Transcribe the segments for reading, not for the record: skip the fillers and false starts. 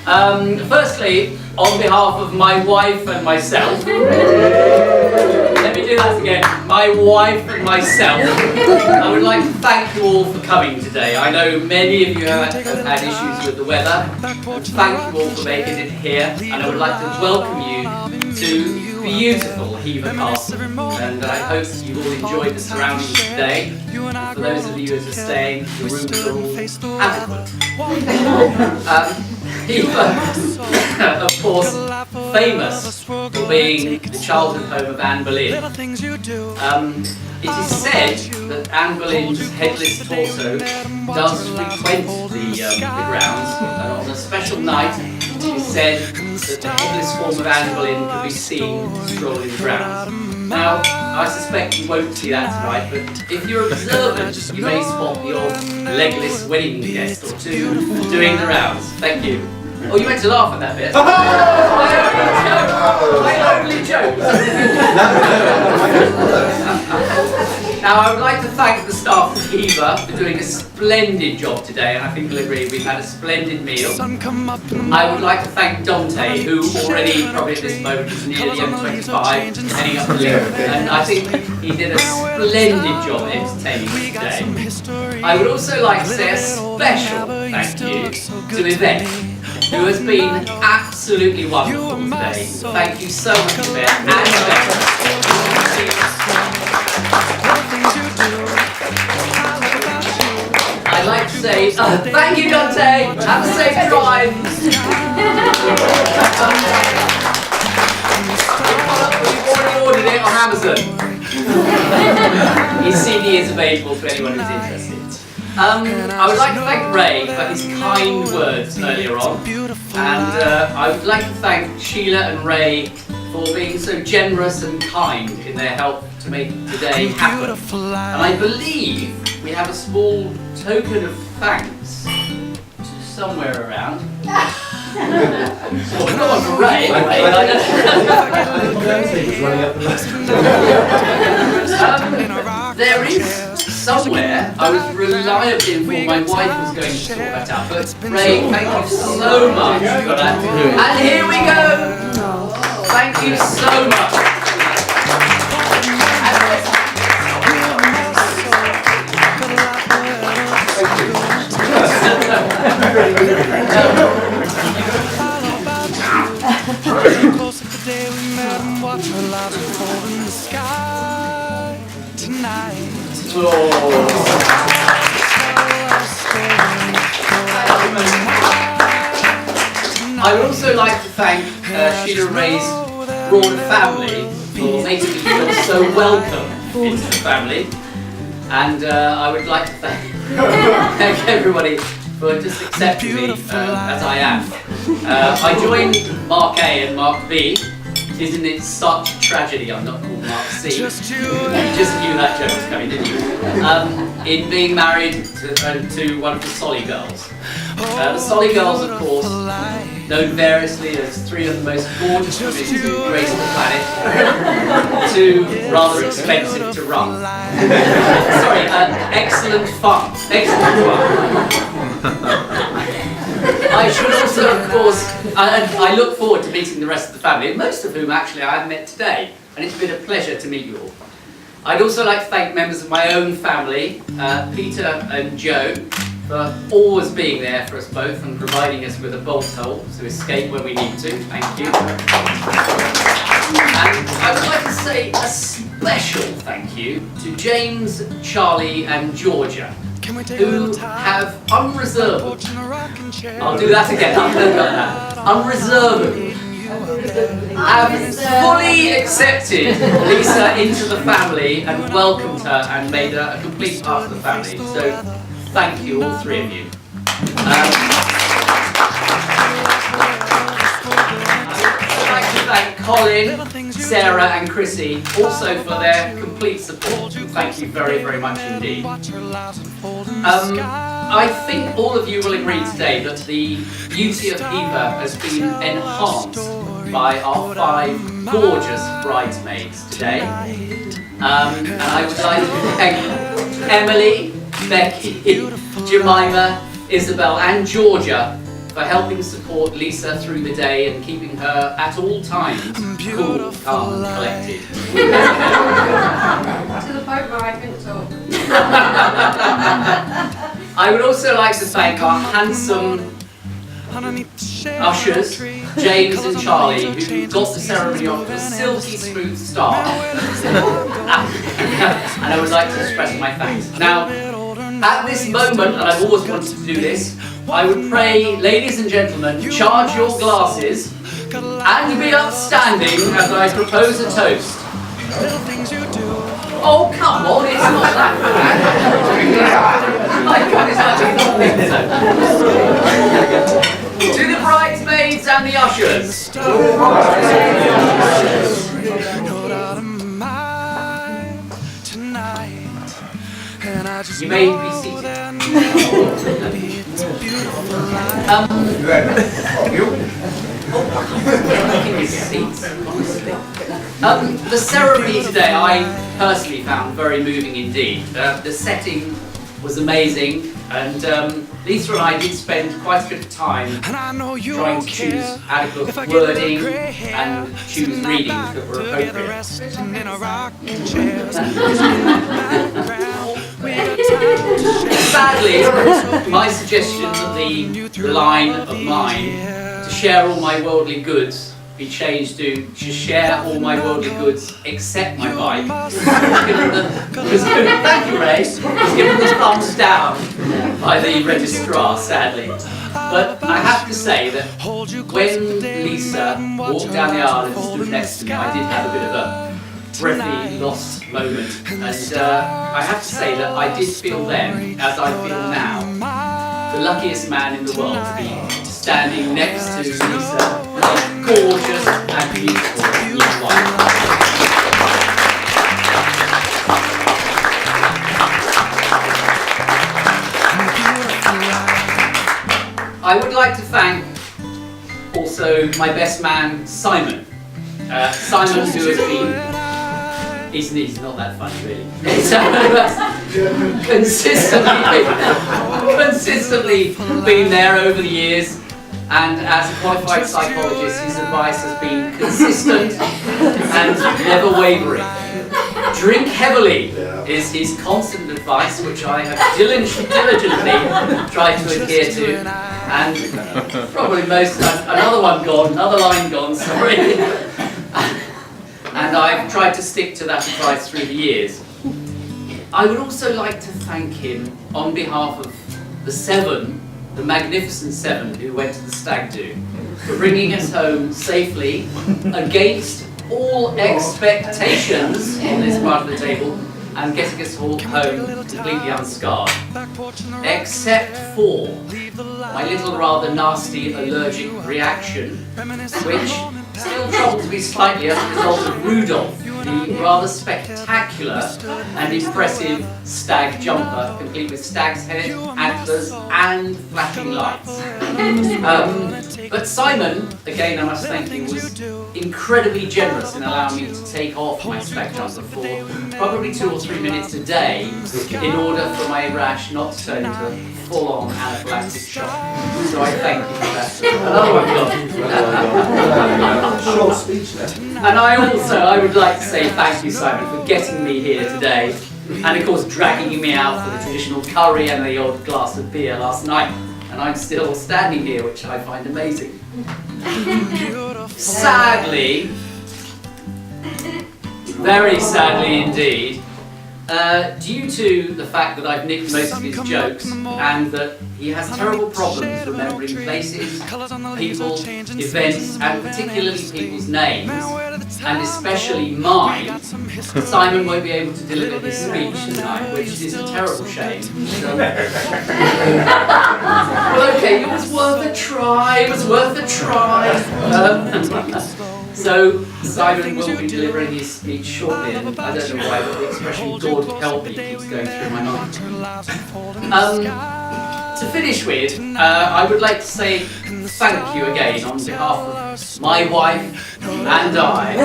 Firstly, on behalf of my wife and myself, let me do that again. My wife and myself, I would like to thank you all for coming today. I know many of you have had issues with the weather. Thank you all for making it here, and I would like to welcome you to beautiful Hever Castle. And I hope you all enjoyed the surroundings today. For those of you who are staying, the rooms are all adequate. Hever, of course, famous for being the childhood home of Anne Boleyn. It is said that Anne Boleyn's headless torso does frequent the grounds, and on a special night it is said that the headless form of Anne Boleyn can be seen strolling the grounds. Now, I suspect you won't see that tonight, but if you're observant, you may spot the odd legless wedding guest or two doing the rounds. Thank you. Oh, you meant to laugh at that bit. I only joke. Now, I would like to thank the staff of Hever for doing a splendid job today, and I think you'll agree we've had a splendid meal. I would like to thank Dante, who already, probably at this moment, is nearly 25, heading up the lift, and I think he did a splendid job entertaining us today. I would also like to say a special thank you to Yvette, who has been absolutely wonderful today. Thank you so much, Yvette, and Yvette. I'd like to say, thank you, Dante. Have a safe drive. We've already ordered it on Amazon. His CD is available to anyone who's interested. I would like to thank Ray for his kind words earlier on, and I would like to thank Sheila and Ray for being so generous and kind in their help to make today happen. And I believe we have a small token of thanks somewhere around. So we've got one for Ray anyway. There is somewhere, I was reliably informed my wife was going to sort that out, but Ray, thank you so much for that. And here we go! Thank you so much. I would also like to thank Sheila Ray's broader family for making me feel so welcome into the family, and I would like to thank everybody for just accepting me as I am. I joined Mark A and Mark B. Isn't it such a tragedy I'm not called Mark C? You just knew that joke was coming, didn't you? In being married to one of the Solly girls. The Solly girls, of course, known variously as three of the most gorgeous women to grace the planet, two rather expensive to run. Sorry, excellent fun. Excellent fun. I should also, of course, I look forward to meeting the rest of the family, most of whom actually I have met today, and it's been a pleasure to meet you all. I'd also like to thank members of my own family, Peter and Joe, for always being there for us both and providing us with a bolt hole to escape when we need to. Thank you. And I would like to say a special thank you to James, Charlie and Georgia, who have unreservedly, I'll do that again, unreservedly, have fully accepted Lisa into the family and welcomed her and made her a complete part of the family. So thank you, all three of you. I'd like to thank Colin, Sarah and Chrissy also for their complete support. Thank you very, very much indeed. I think all of you will agree today that the beauty of Hever has been enhanced by our 5 gorgeous bridesmaids today. And I would like to thank Emily, Becky, Jemima, Isabel and Georgia for helping support Lisa through the day and keeping her at all times cool, calm and collected. To the point where I couldn't talk. I would also like to thank our handsome ushers, James and Charlie, who got the ceremony off to a silky smooth start. And I would like to express my thanks. Now, at this moment, and I've always wanted to do this, I would pray, ladies and gentlemen, charge your glasses and be upstanding as I propose a toast. Oh, come on, it's not that bad. My God, it's actually not big, so. To the bridesmaids and the ushers. You may be seated. The ceremony today I personally found very moving indeed. The setting was amazing, and Lisa and I did spend quite a bit of time trying to choose adequate wording and choose readings that were appropriate. Sadly, my suggestion that the line of mine, to share all my worldly goods, be changed to share all my worldly goods except my bike. Thank you, Ray. Was given the thumbs down by the registrar, sadly. But I have to say that when Lisa walked down the aisle and stood next to me, I did have a bit of a breathy, lost moment. And I have to say that I did feel then, as I feel now, the luckiest man in the world to be standing next to Lisa, my gorgeous and beautiful young wife. I would like to thank also my best man, Simon. Simon, who has been... He's not that funny, really. consistently been there over the years, and as a qualified psychologist, his advice has been consistent and never wavering. Drink heavily is his constant advice, which I have diligently tried to adhere to, and probably most times, another line gone, sorry. And I've tried to stick to that advice through the years. I would also like to thank him on behalf of the magnificent seven who went to the stag do, for bringing us home safely against all expectations on this part of the table and getting us all home completely unscarred. Except for my little rather nasty allergic reaction, which still troubles me slightly as a result of Rudolph, the rather spectacular and impressive stag jumper, complete with stag's head, antlers and flashing lights. But Simon, again I must thank you, was incredibly generous in allowing me to take off my stag jumper for probably 2 or 3 minutes a day in order for my rash not to turn into a full-on anaphylactic shock. So I thank you for that. Short speech there. And I would like to say thank you, Simon, for getting me here today, and of course dragging me out for the traditional curry and the odd glass of beer last night. And I'm still standing here, which I find amazing. Sadly, very sadly indeed, due to the fact that I've nicked most of his jokes and that he has terrible problems remembering places, people, events, and particularly people's names, and especially mine, Simon won't be able to deliver his speech tonight, which is a terrible shame. So, well, okay, it was worth a try, So Simon will be delivering his speech shortly, and I don't know why, but the expression "God help me" keeps going through my mind. To finish with, I would like to say thank you again on behalf of my wife and I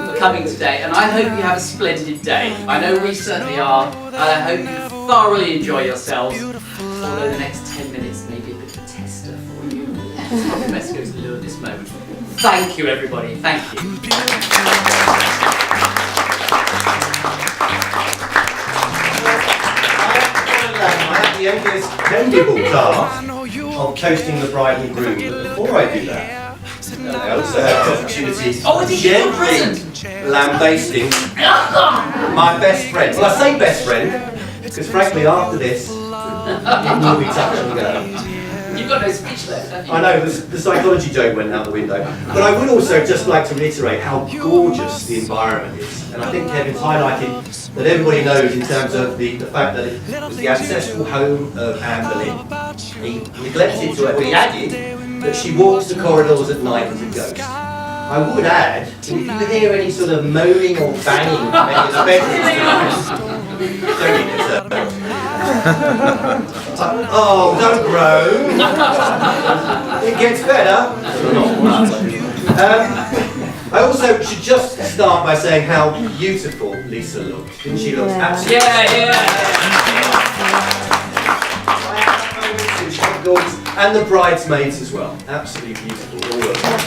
for coming today, and I hope you have a splendid day. I know we certainly are, and I hope you thoroughly enjoy yourselves, although the next 10 minutes may be a bit of a tester for you. Let's go to Lou at this moment. Thank you, everybody. Thank you. I have the envious commendable task of toasting the bride and groom. But before I do that, I also have the opportunity of gently lambasting my best friend. Well, I say best friend because, frankly, after this, it will be touch and go. You've got no speech left, have you? I know, the psychology joke went out the window. But I would also just like to reiterate how gorgeous the environment is. And I think Kevin's highlighted that everybody knows in terms of the fact that it was the ancestral home of Anne Boleyn. He neglected to, well, he added that she walks the corridors at night as a ghost. I would add that if you hear any sort of moaning or banging from any of the bedrooms tonight, don't need to turn. Oh, don't groan. It gets better. I also should just start by saying how beautiful Lisa looked. Didn't she look absolutely? Yeah. And the bridesmaids as well. Absolutely beautiful, all of them.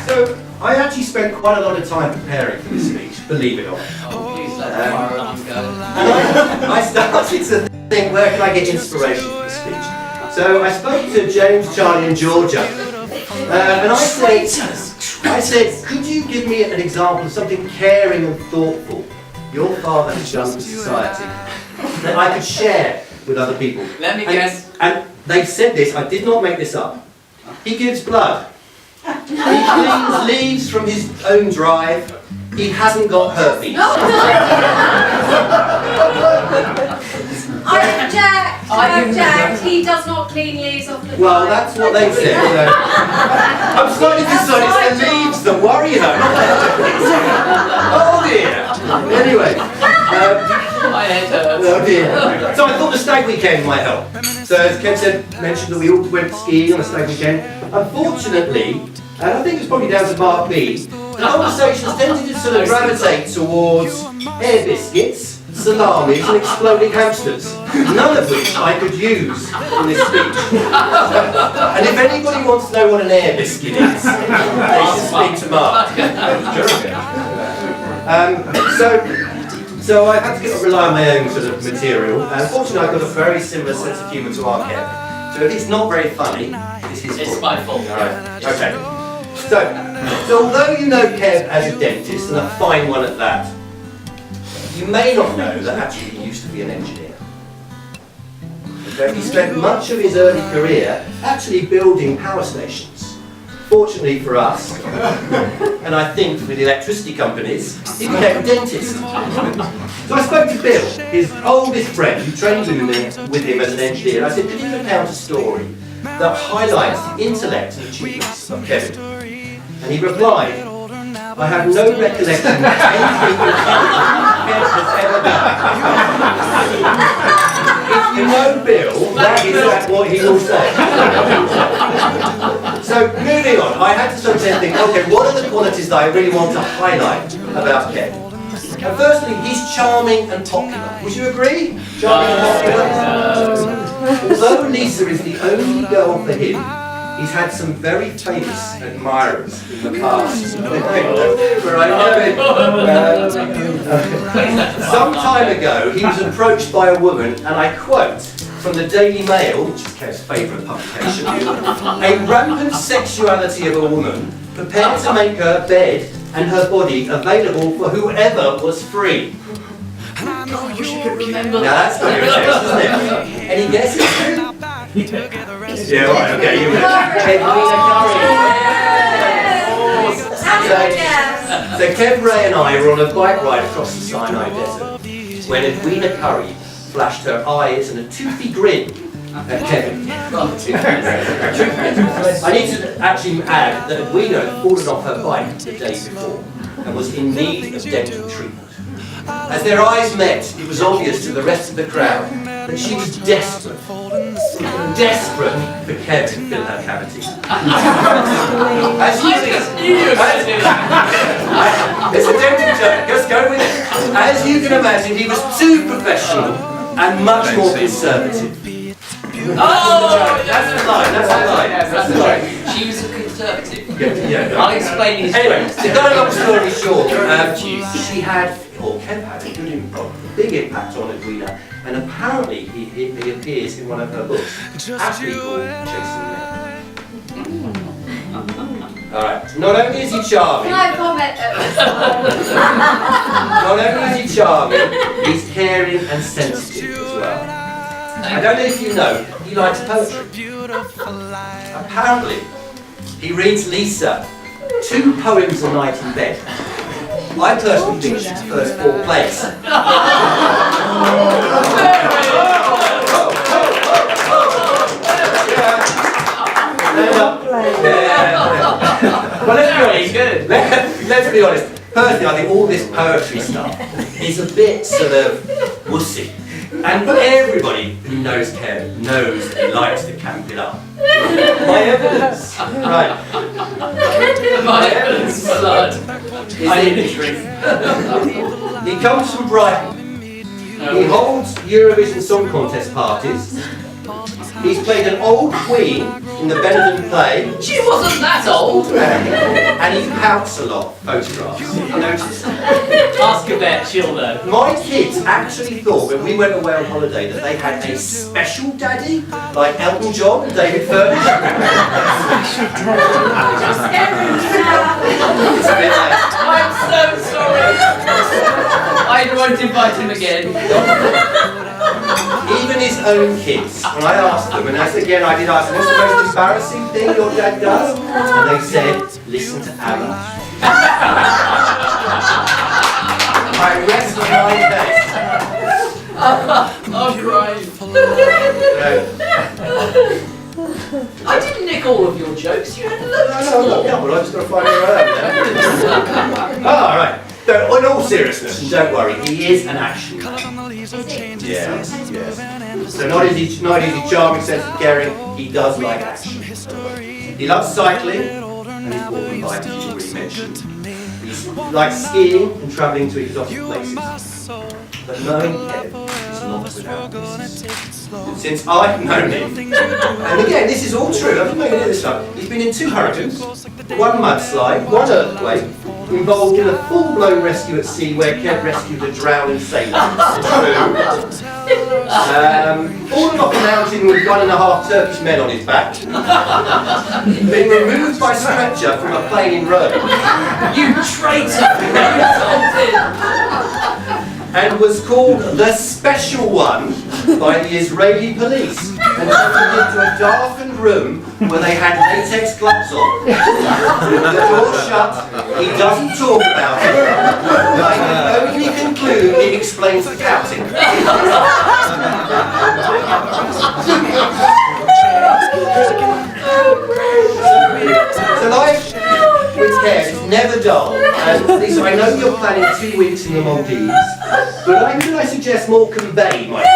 So, I actually spent quite a lot of time preparing for this speech, believe it or not. Oh, please let the fire alarm go. And I started to think, where can I get inspiration for this speech? So I spoke to James, Charlie and Georgia, and I said, could you give me an example of something caring and thoughtful your father has done for society that I could share with other people? Let me guess. And they said this, I did not make this up. He gives blood. He cleans leaves from his own drive. He hasn't got herpes. I object. He does not clean leaves off the Well, that's what they said. So. I'm starting to say it's the leaves that worry her. Oh dear. Anyway. My head hurts. Oh dear. So I thought the stag weekend might help. So as Kev mentioned that we all went skiing on the stag weekend. Unfortunately, and I think it's probably down to Mark B, the conversations tended to sort of gravitate towards air biscuits, salamis and exploding hamsters, none of which I could use in this speech. And if anybody wants to know what an air biscuit is, they should speak to Mark. So I had to rely on my own sort of material, and fortunately I've got a very similar sense of humour to our Kev. So if it's not very funny, it's his fault. It's my fault. Alright, okay. So although you know Kev as a dentist, and a fine one at that, you may not know that actually he used to be an engineer. Okay, he spent much of his early career actually building power stations. Fortunately for us, and I think for the electricity companies, he became a dentist. So I spoke to Bill, his oldest friend, who trained with him as an engineer. I said, could you recount a story that highlights the intellect and achievements of Kevin? And he replied, I have no recollection of anything that Kev has ever done. If you know Bill, that is what he will say. So moving on, I had to sort of think, okay, what are the qualities that I really want to highlight about Kev? And firstly, he's charming and popular. Would you agree? Charming and popular? Although Lisa is the only girl for him, he's had some very famous admirers in the past. Where I know him. Some time ago, he was approached by a woman, and I quote from the Daily Mail, which is Kev's favourite publication, a rampant sexuality of a woman prepared to make her bed and her body available for whoever was free. I wish you could remember Now that's not your guess, isn't it? Any guesses? Yeah, right, okay, you win. Edwina Curry. So Kev, Ray and I were on a bike ride across the Sinai Desert when Edwina Curry flashed her eyes and a toothy grin at Kevin. I need to actually add that Edwina had fallen off her bike the day before and was in need of dental treatment. As their eyes met, it was obvious to the rest of the crowd that she was desperate for Kev to fill her cavity. It's a dental joke, just go with it. As you can imagine, he was too professional and much more conservative. Oh, That's the line, that's the line. That's the line. She was a conservative. Yeah, I'll explain his Anyway, jokes. to cut a long story short, she had, or Kev had, a big impact on Edwina, and apparently he appears in one of her books, aptly called Chasing Men. Alright, not only is he charming, Can I comment at this? not only is he charming, he's caring and sensitive as well. I don't know if you know, he likes poetry. Apparently, he reads Lisa 2 poems a night in bed. I personally think she's first 4 plays. Well, let's be honest. Personally, I think all this poetry stuff is a bit sort of wussy. And everybody who knows Kev knows that he likes to camp it up. My evidence. Right. My evidence, blood. He comes from Brighton. He holds Eurovision Song Contest parties. He's played an old queen in the Benetton play. She wasn't that old. And he pouts a lot, photographs. I noticed. Ask a vet, she'll know. My kids actually thought when we went away on holiday that they had a special daddy, like Elton John and David Furnish. It's a bit like, I'm so sorry. I won't invite him again. even his own kids, when I asked them, and I did ask them, what's the most embarrassing thing your dad does? And they said, listen to ABBA. I rest my case. I'm crying. I didn't nick all of your jokes. You had loads No, but I just got to find where I am now. All right. So, in all seriousness, and don't worry, he is an action man. Yes. So not is he charming, sensitive, caring, he does like action. He loves cycling, and he's walking bikes, as you already mentioned. He likes skiing and travelling to exotic places. But knowing Kev is not without this. Since I've known him, and again, this is all true, I've been making this up, he's been in 2 hurricanes, 1 mudslide, 1 earthquake, involved in a full-blown rescue at sea where Kev rescued a drowning sailor. Fallen off a mountain with 1.5 Turkish men on his back. Been removed by stretcher from a plane in Rome. You traitor! And was called the Special One by the Israeli police and taken into a darkened room where they had latex gloves on. The door shut, he doesn't talk about it. I can only conclude it explains the captain. So life with Kev is never dull. And Lisa, I know you're planning 2 weeks in the Maldives, but I suggest Morecambe Bay might be.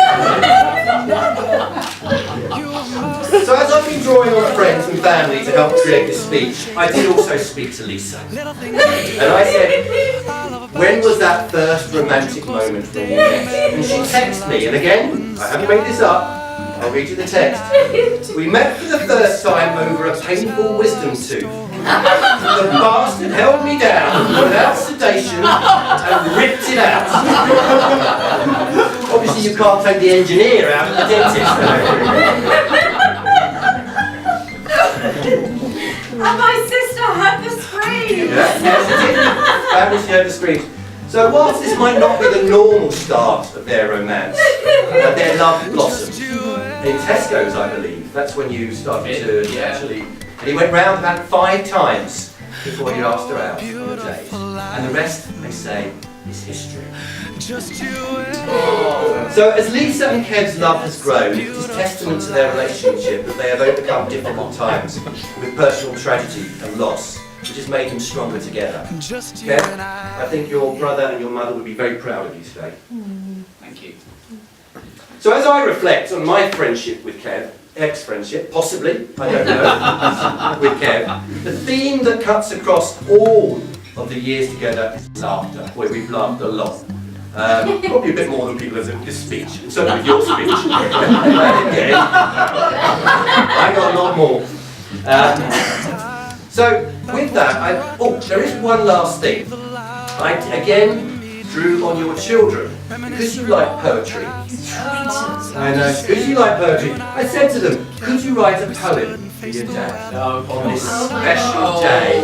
So as I've been drawing on friends and family to help create this speech, I did also speak to Lisa. And I said, when was that first romantic moment when you met? And she texted me, and again, I haven't made this up, I'll read you the text. We met for the first time over a painful wisdom tooth. The bastard held me down without sedation and ripped it out. Obviously you can't take the engineer out of the dentist. And my sister heard the scream. Yes, it did. Family shared the screams. So whilst this might not be the normal start of their romance, their love blossomed. In Tesco's, I believe, that's when you started to actually... And he went round about 5 times before he asked her out on a date. And the rest, they say, is history. So as Lisa and Kev's love has grown, it is testament to their relationship that they have overcome difficult times with personal tragedy and loss, which has made them stronger together. Kev, I think your brother and your mother would be very proud of you today. Thank you. So as I reflect on my friendship with Kev, ex-friendship, possibly, I don't know, with Kev, the theme that cuts across all of the years together is laughter, where we've laughed a lot. Probably a bit more than people as in this speech, and certainly with your speech. Again, I got a lot more. So with that, there is one last thing. I again drew on your children because you like poetry. I know, because you like poetry. I said to them, could you write a poem for your dad on this special day?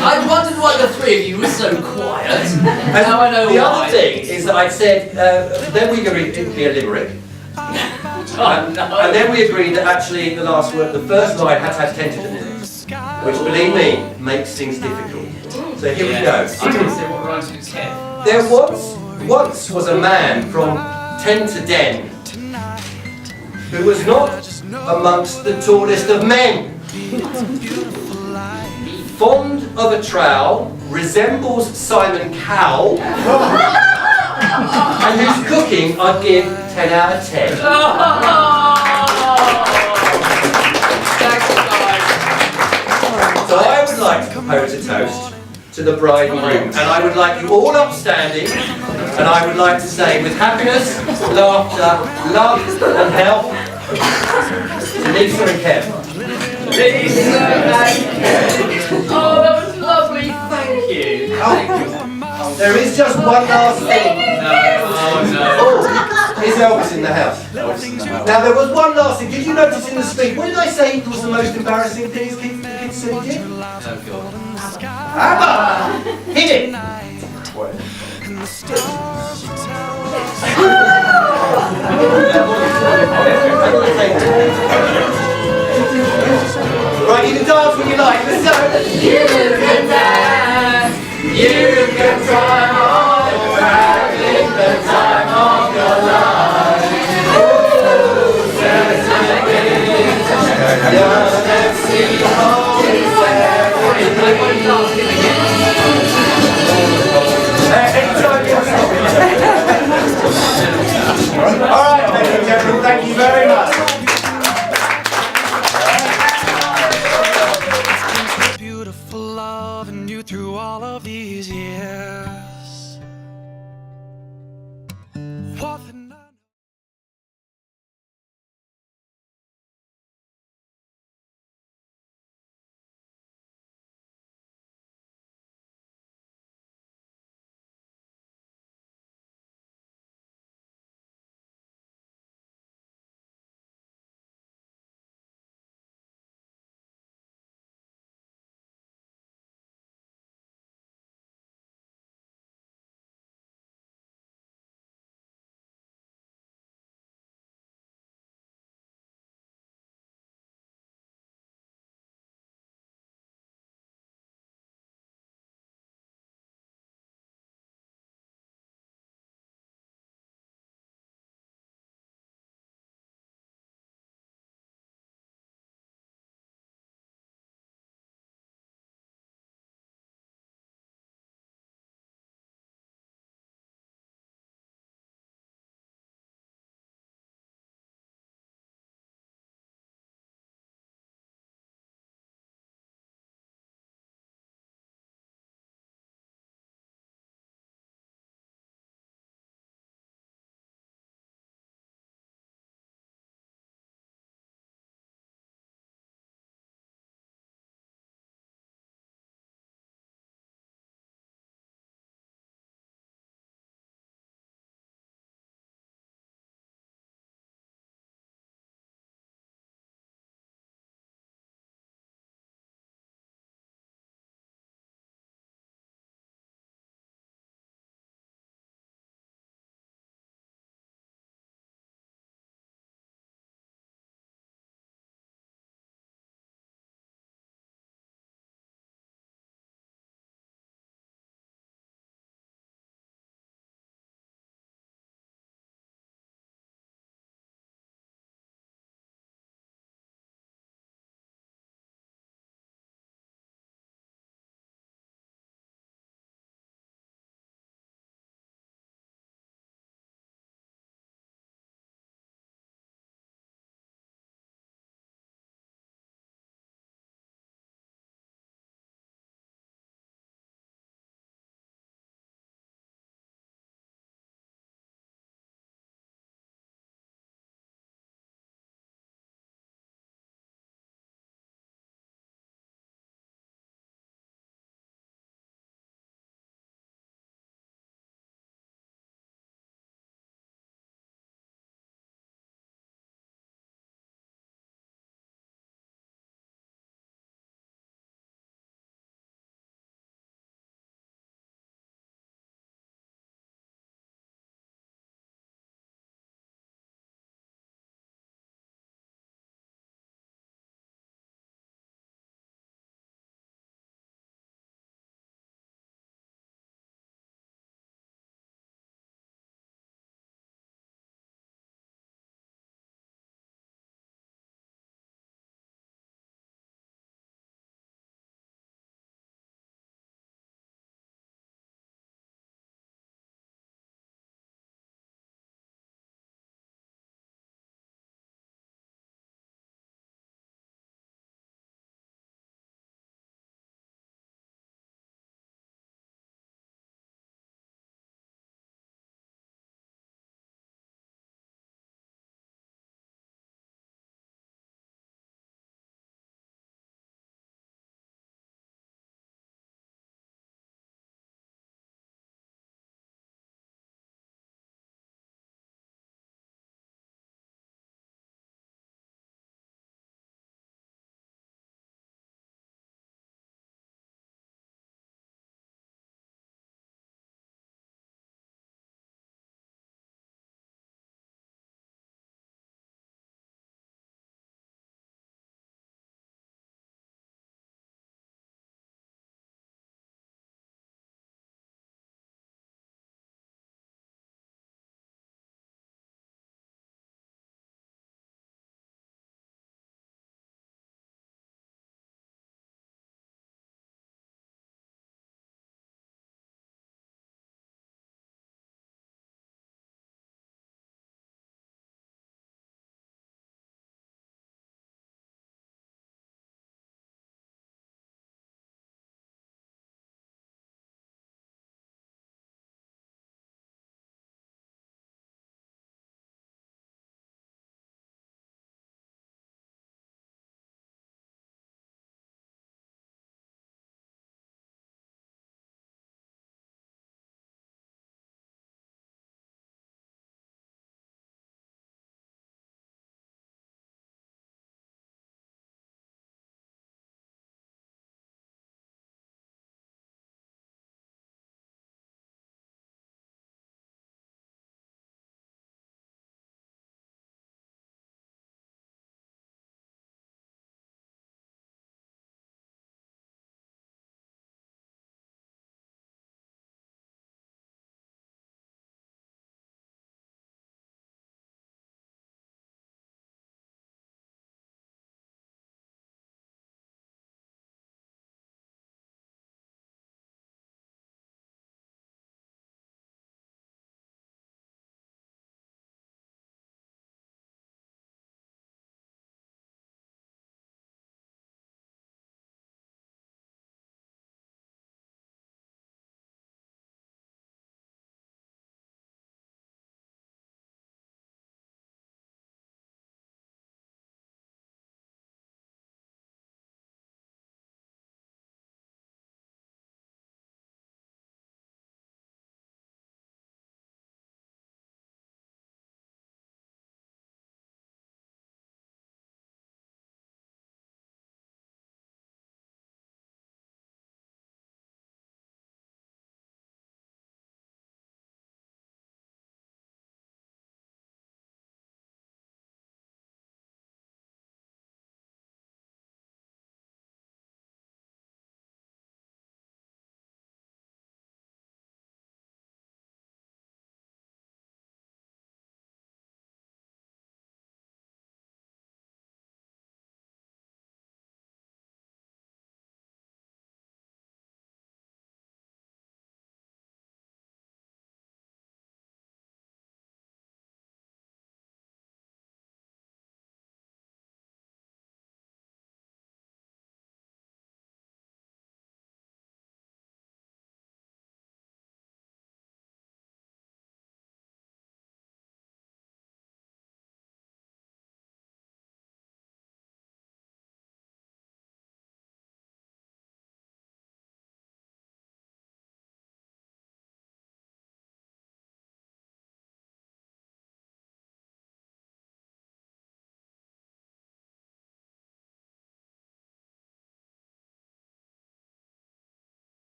I wondered why the three of you were so quiet. Now I know the why. other thing is that I said, then we agreed it would be a limerick. And then we agreed that actually the first line had to have tension in it, which, believe me, makes things difficult. So here we go. I can say what rhymes with Kev. There once was a man from ten to den who was not amongst the tallest of men. Fond of a trowel, resembles Simon Cowell, and whose cooking I'd give 10 out of 10. So I would like to propose a toast to the bride and groom, and I would like you all upstanding, and I would like to say, with happiness, laughter, love and health, to Lisa and Kev. Lisa and Kev. Oh, that was lovely. Thank you. There is just one last thing. Oh, is Elvis in the house? Now there was one last thing. Did you notice in the speech? What did I say was the most embarrassing thing the kids said he did? ABBA! Hit it! Right, you can dance when you like. Let's go. You can dance, you can try hard, you're having the time of your life. Let's see how it's All right, ladies and gentlemen, thank you very much.